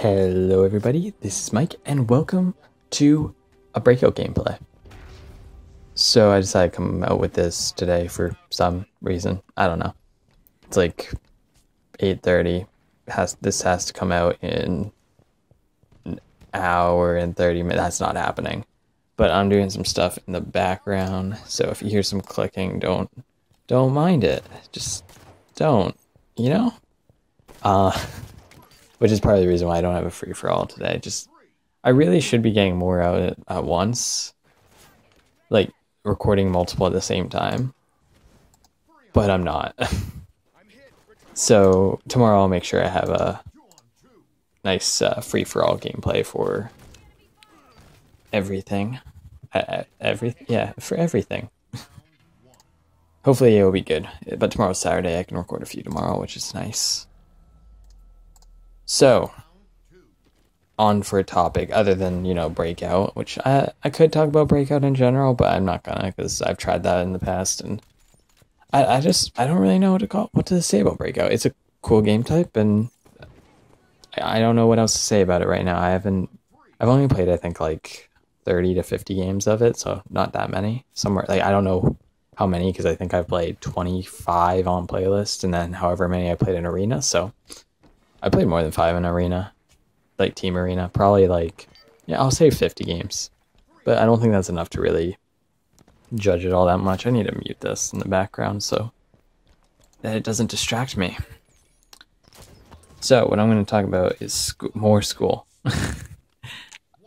Hello everybody, this is Mike and welcome to a Breakout gameplay. So I decided to come out with this today for some reason. I don't know. It's like 8:30. This has to come out in an hour and 30 minutes. That's not happening. But I'm doing some stuff in the background, so if you hear some clicking, don't mind it. Just don't, you know? Which is part of the reason why I don't have a free-for-all today. I really should be getting more out at once. Like, recording multiple at the same time. But I'm not. So, tomorrow I'll make sure I have a nice free-for-all gameplay for everything. For everything. Hopefully it'll be good. But tomorrow's Saturday, I can record a few tomorrow, which is nice. So, on for a topic other than, Breakout, which I could talk about Breakout in general, but I'm not gonna, because I've tried that in the past, and I don't really know what to say about Breakout. It's a cool game type, and I don't know what else to say about it right now. I've only played, I think, like 30 to 50 games of it, so not that many. Somewhere, like, I don't know how many, because I think I've played 25 on playlist, and then however many I played in Arena, so I played more than 5 in Arena, like Team Arena, probably like, I'll say 50 games, but I don't think that's enough to really judge it all that much. I need to mute this in the background so that it doesn't distract me. So what I'm going to talk about is more school.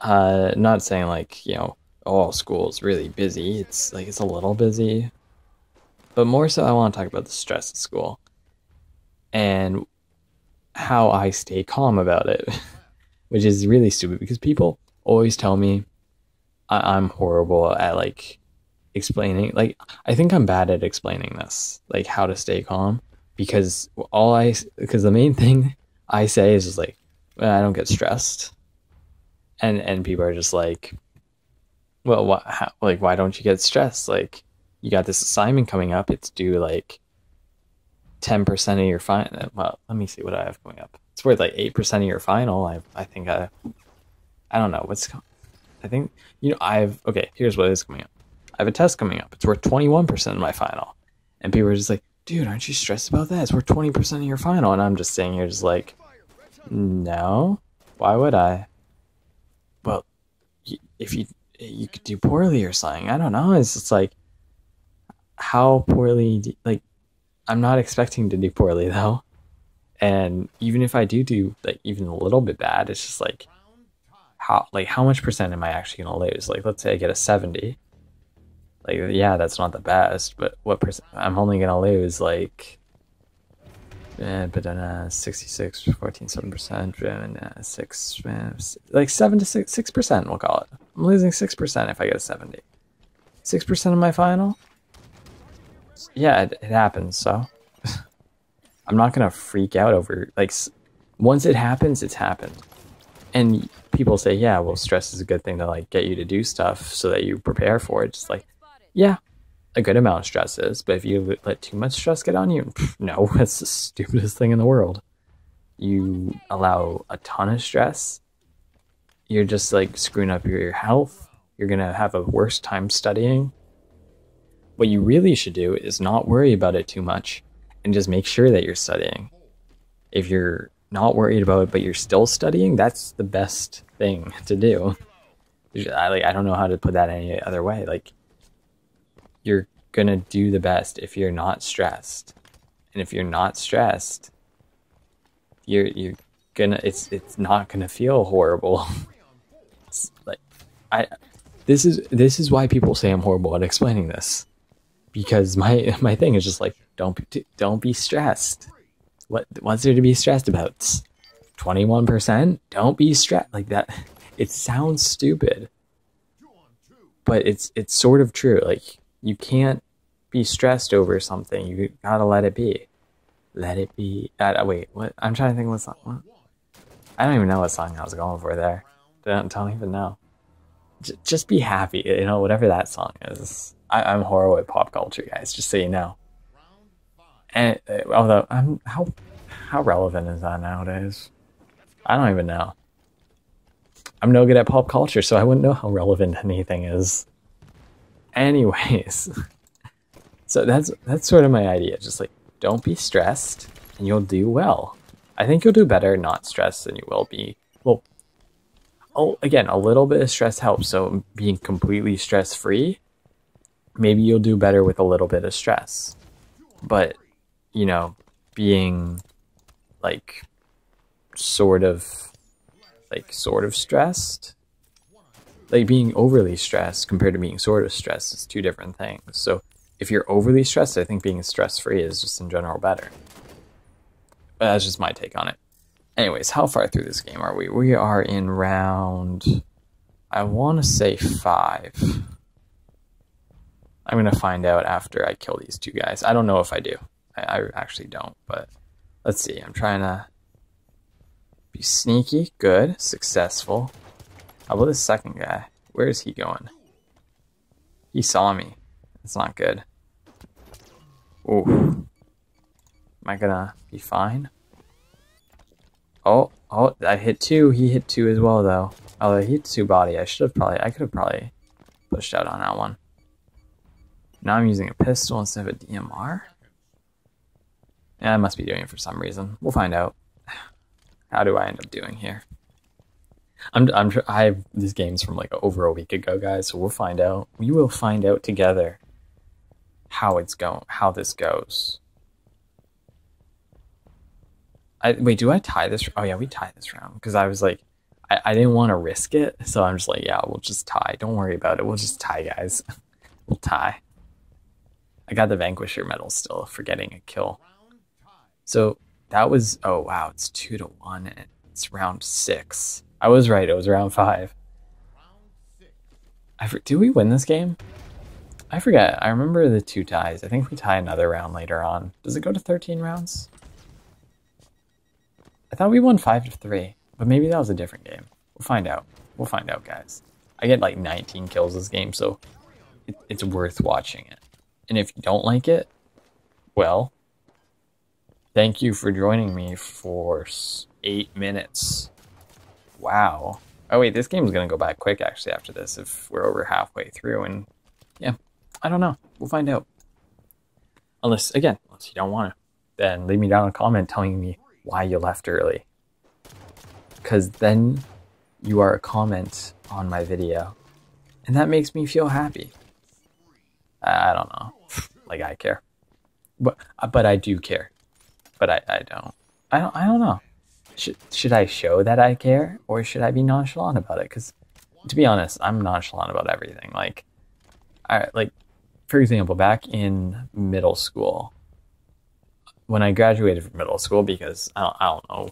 Not saying like, oh, school's really busy. It's like, it's a little busy, but more so I want to talk about the stress of school and how I stay calm about it, which is really stupid because people always tell me I'm horrible at like explaining. Like, I think I'm bad at explaining this, like how to stay calm, because the main thing I say is just like, well, I don't get stressed, and people are just like, well, why don't you get stressed? Like, you got this assignment coming up, it's due like 10% of your final. Well, let me see what I have coming up. It's worth like 8% of your final. I think I don't know what's. I think okay. Here's what is coming up. I have a test coming up. It's worth 21% of my final, and people are just like, "Dude, aren't you stressed about that? It's worth 20% of your final." And I'm just sitting here, just like, "No, why would I?" Well, if you could do poorly or something. I don't know. It's just like, how poorly? Like, I'm not expecting to do poorly though, and even if I do like even a little bit bad, it's just like, how much percent am I actually gonna lose? Like, let's say I get a 70. Like, yeah, that's not the best, but what percent? I'm only gonna lose like, 66, 14, 7%, 6, like 7 to 6%. We'll call it. I'm losing 6% if I get a 70. 6% of my final. Yeah, it happens, so I'm not gonna freak out over, like, once it happens, it's happened. And people say, yeah, well, stress is a good thing to like get you to do stuff so that you prepare for it. Just like, yeah, a good amount of stress is, but if you let too much stress get on you, no, it's the stupidest thing in the world. You allow a ton of stress, you're just like screwing up your health. You're gonna have a worse time studying. What you really should do is not worry about it too much and just make sure that you're studying. If you're not worried about it, but you're still studying, that's the best thing to do. I don't know how to put that any other way. Like, you're going to do the best if you're not stressed. And if you're not stressed, you're gonna, it's not going to feel horrible. It's like, this is why people say I'm horrible at explaining this. Because my thing is just like, don't be stressed. What's there to be stressed about? 21%? Don't be stressed like that. It sounds stupid, but it's sort of true. Like, you can't be stressed over something. You gotta let it be. Let it be. Wait, what? I'm trying to think what song. What? I don't even know what song I was going for there. Don't even know. Just be happy. Whatever that song is. I'm horrible at pop culture, guys, just so you know. And although how relevant is that nowadays? I don't even know. I'm no good at pop culture, so I wouldn't know how relevant anything is. Anyways, so that's sort of my idea. Just like, don't be stressed, and you'll do well. I think you'll do better not stressed than you will be. Well, oh, again, a little bit of stress helps. So being completely stress-free, maybe you'll do better with a little bit of stress. But, you know, being like sort of stressed, like being overly stressed compared to being sort of stressed is two different things. So if you're overly stressed, I think being stress-free is just in general better. But that's just my take on it. Anyways, how far through this game are we? We are in round, I want to say 5. I'm going to find out after I kill these two guys. I don't know if I do. I actually don't, but let's see. I'm trying to be sneaky. Good. Successful. How about this second guy? Where is he going? He saw me. That's not good. Ooh. Am I gonna be fine? Oh, I hit 2. He hit 2 as well, though. Oh, he hit 2 body. I could have probably pushed out on that one. Now I'm using a pistol instead of a DMR. Yeah, I must be doing it for some reason. We'll find out. How do I end up doing here? I'm sure I have these games from like over a week ago, guys. So we'll find out. We will find out together how this goes. Wait, do I tie this? Oh yeah, we tie this round because I was like, I didn't want to risk it, so I'm just like, yeah, we'll just tie. Don't worry about it. We'll just tie, guys. We'll tie. I got the Vanquisher medal still for getting a kill. So that was, oh wow, it's 2-1 and it's round 6. I was right, it was round 5. Did we win this game? I forget. I remember the 2 ties. I think we tie another round later on. Does it go to 13 rounds? I thought we won 5-3, but maybe that was a different game. We'll find out. We'll find out, guys. I get like 19 kills this game, so it's worth watching it. And if you don't like it, well, thank you for joining me for 8 minutes. Wow. Oh wait, this game's gonna go back quick actually after this if we're over halfway through, and yeah, I don't know. We'll find out. Unless you don't want to, then leave me down a comment telling me why you left early. Because then you are a comment on my video, and that makes me feel happy. I don't know. Like I care. But I do care. But I don't. I don't know. Should I show that I care, or should I be nonchalant about it? Because to be honest, I'm nonchalant about everything. Like for example, back in middle school, when I graduated from middle school, because I don't know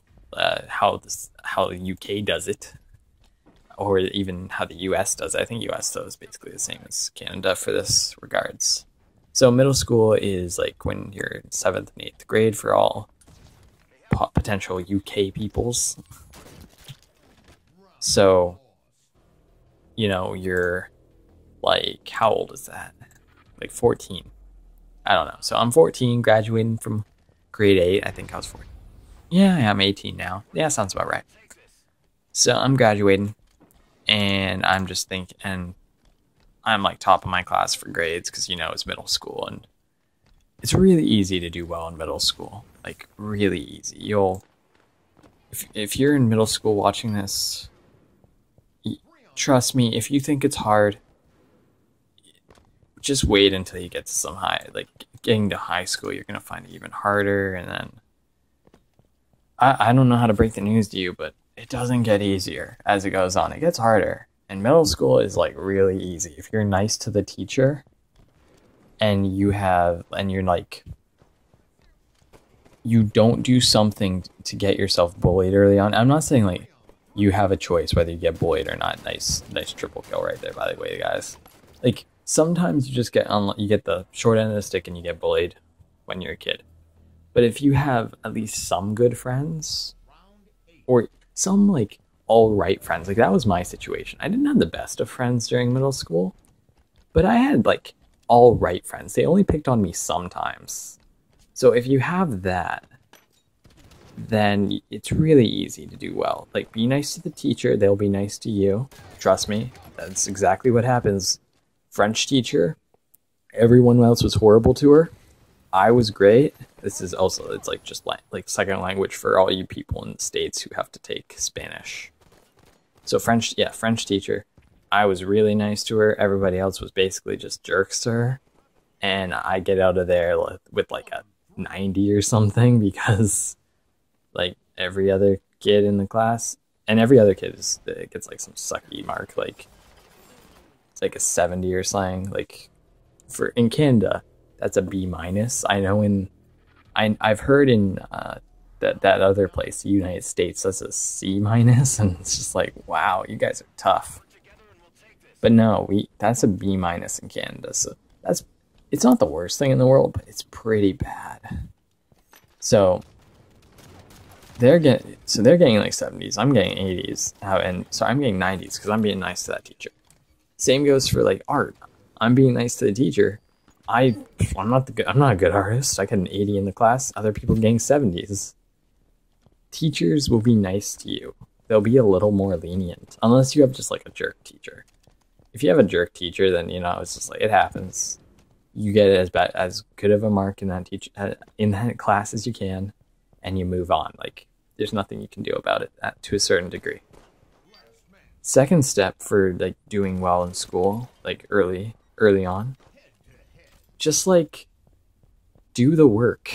how the UK does it, or even how the US does it. I think US though is basically the same as Canada for this regards. So middle school is like when you're in 7th and 8th grade for all potential UK peoples. So, you know, you're like, how old is that? Like 14. I don't know. So I'm 14, graduating from grade 8. I think I was 14. Yeah, I'm 18 now. Yeah, sounds about right. So I'm graduating, and I'm just thinking, and I'm like top of my class for grades because, you know, it's middle school, and it's really easy to do well in middle school. Like, really easy. If you're in middle school watching this, trust me, if you think it's hard, just wait until you get to some getting to high school, you're going to find it even harder, and then I don't know how to break the news to you, but it doesn't get easier as it goes on. It gets harder. And middle school is like really easy. If you're nice to the teacher and you're like, you don't do something to get yourself bullied early on. I'm not saying like you have a choice whether you get bullied or not. Nice triple kill right there, by the way, guys. Like sometimes you just get the short end of the stick and you get bullied when you're a kid. But if you have at least some good friends, or some like all right friends, like that was my situation. I didn't have the best of friends during middle school, but I had like all right friends. They only picked on me sometimes. So if you have that, then it's really easy to do well. Like, be nice to the teacher, they'll be nice to you. Trust me, that's exactly what happens. French teacher, everyone else was horrible to her. I was great. This is also, it's like just like second language for all you people in the States who have to take Spanish. So French, yeah, French teacher. I was really nice to her. Everybody else was basically just jerks to her. And I get out of there with like a 90 or something because like every other kid in the class, and every other kid gets like some sucky mark, like it's like a 70 or something. Like in Canada, that's a B minus. I know I've heard in that other place, the United States, that's a C minus, and it's just like, wow, you guys are tough. But no, that's a B minus in Canada, so it's not the worst thing in the world, but it's pretty bad. So they're getting like 70s. I'm getting 80s, and so I'm getting 90s because I'm being nice to that teacher. Same goes for like art. I'm being nice to the teacher. I'm not a good artist. I get an 80 in the class. Other people getting 70s. Teachers will be nice to you. They'll be a little more lenient, unless you have just like a jerk teacher. If you have a jerk teacher, then it's just like, it happens. You get as good of a mark in that class as you can, and you move on. Like, there's nothing you can do about it to a certain degree. Second step for like doing well in school, like early on, just like do the work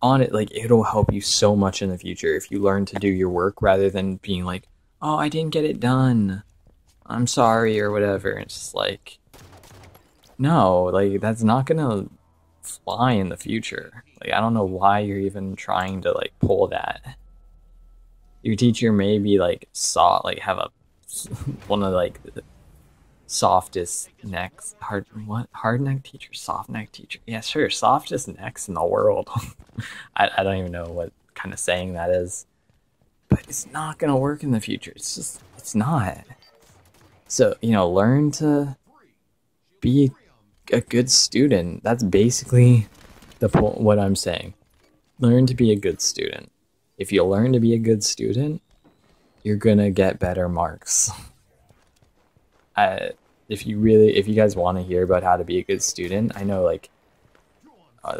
on it. Like, it'll help you so much in the future if you learn to do your work rather than being like, oh, I didn't get it done, I'm sorry, or whatever. It's just like, no, like, that's not gonna fly in the future. Like, I don't know why you're even trying to like pull that. Your teacher may be like have a one of like the softest necks, hard neck teacher, soft neck teacher. Yeah, sure, softest necks in the world. I don't even know what kind of saying that is, but it's not gonna work in the future. It's not. So learn to be a good student. That's basically what I'm saying. Learn to be a good student. If you learn to be a good student, you're gonna get better marks. If you guys want to hear about how to be a good student, I know like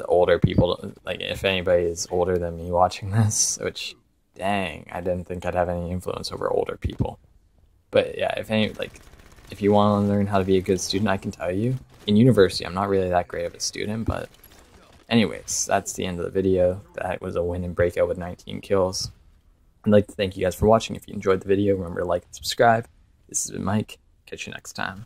older people, like if anybody is older than me watching this, which dang, I didn't think I'd have any influence over older people. But yeah, if you want to learn how to be a good student, I can tell you. In university, I'm not really that great of a student, but anyways, that's the end of the video. That was a win in Breakout with 19 kills. I'd like to thank you guys for watching. If you enjoyed the video, remember to like and subscribe. This has been Mike. Catch you next time.